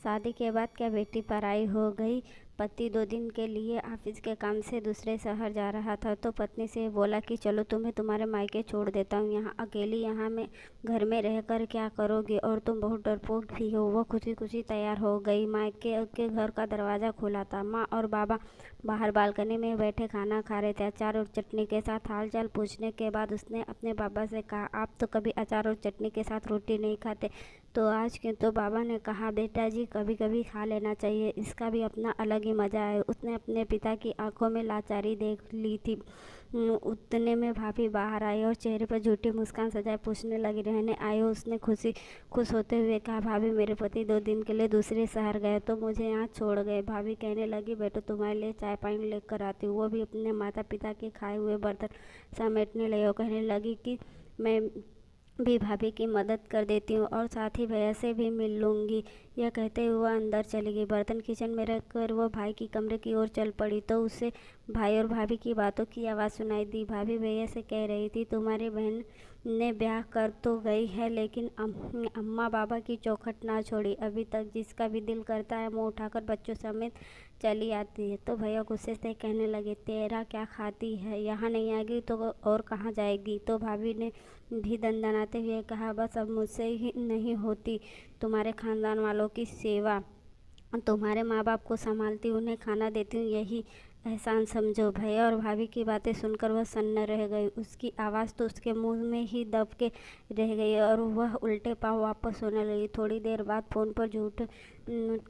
शादी के बाद क्या बेटी पराई हो गई। पति 2 दिन के लिए ऑफिस के काम से दूसरे शहर जा रहा था तो पत्नी से बोला कि चलो तुम्हें तुम्हारे मायके छोड़ देता हूँ, यहाँ अकेली यहाँ में घर में रहकर क्या करोगी और तुम बहुत डरपोक भी हो। वो खुशी खुशी तैयार हो गई। मायके के घर का दरवाज़ा खुला था। माँ और बाबा बाहर बालकनी में बैठे खाना खा रहे थे। अचार और चटनी के साथ हालचाल पूछने के बाद उसने अपने बाबा से कहा, आप तो कभी अचार और चटनी के साथ रोटी नहीं खाते, तो आज क्यों? तो बाबा ने कहा, बेटा जी कभी कभी खा लेना चाहिए, इसका भी अपना अलग ही मज़ा है। उसने अपने पिता की आंखों में लाचारी देख ली थी। उतने में भाभी बाहर आई और चेहरे पर झूठी मुस्कान सजाए पूछने लगी, रहने आए हो? उसने खुश होते हुए कहा, भाभी मेरे पति 2 दिन के लिए दूसरे शहर गए तो मुझे यहाँ छोड़ गए। भाभी कहने लगी, बेटो तुम्हारे लिए चाय पानी लेकर आती हूँ। वो भी अपने माता पिता के खाए हुए बर्तन समेटने लगी और कहने लगी कि मैं भी भाभी की मदद कर देती हूँ और साथ ही भैया से भी मिल लूँगी। यह कहते हुए वह अंदर चली गई। बर्तन किचन में रख कर वो भाई की कमरे की ओर चल पड़ी तो उसे भाई और भाभी की बातों की आवाज़ सुनाई दी। भाभी भैया से कह रही थी, तुम्हारी बहन ने ब्याह कर तो गई है लेकिन अम्मा बाबा की चौखट ना छोड़ी अभी तक। जिसका भी दिल करता है मुँह उठाकर बच्चों समेत चली आती है। तो भैया गुस्से से कहने लगे, तेरा क्या खाती है, यहाँ नहीं आएगी तो और कहाँ जाएगी? तो भाभी ने भी दंदनाते हुए कहा, बस अब मुझसे ही नहीं होती तुम्हारे खानदान वालों की सेवा। तुम्हारे माँ बाप को संभालती, उन्हें खाना देती हूँ, यही एहसान समझो। भैया और भाभी की बातें सुनकर वह सन्न रह गई। उसकी आवाज़ तो उसके मुंह में ही दब के रह गई और वह उल्टे पाँव वापस सोने लगी। थोड़ी देर बाद फ़ोन पर झूठ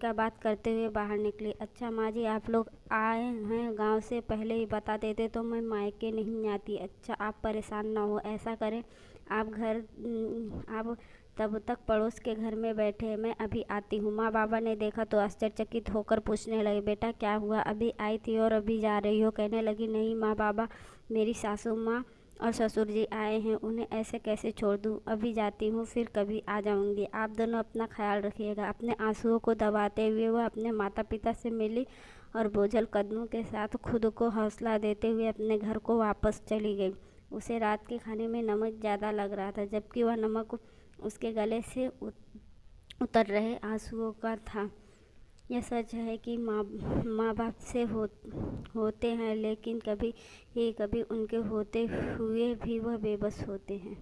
का बात करते हुए बाहर निकली। अच्छा माँ जी, आप लोग आए हैं, गांव से पहले ही बता देते तो मैं मायके नहीं आती। अच्छा आप परेशान ना हो, ऐसा करें आप तब तक पड़ोस के घर में बैठे, मैं अभी आती हूँ। माँ बाबा ने देखा तो आश्चर्यचकित होकर पूछने लगे, बेटा क्या हुआ, अभी आई थी और अभी जा रही हो? कहने लगी, नहीं माँ बाबा, मेरी सासू माँ और ससुर जी आए हैं, उन्हें ऐसे कैसे छोड़ दूँ? अभी जाती हूँ, फिर कभी आ जाऊँगी। आप दोनों अपना ख्याल रखिएगा। अपने आंसुओं को दबाते हुए वह अपने माता पिता से मिली और बोझल कदमों के साथ खुद को हौसला देते हुए अपने घर को वापस चली गई। उसे रात के खाने में नमक ज़्यादा लग रहा था, जबकि वह नमक उसके गले से उतर रहे आंसुओं का था। यह सच है कि माँ बाप से होते हैं, लेकिन कभी कभी उनके होते हुए भी वह बेबस होते हैं।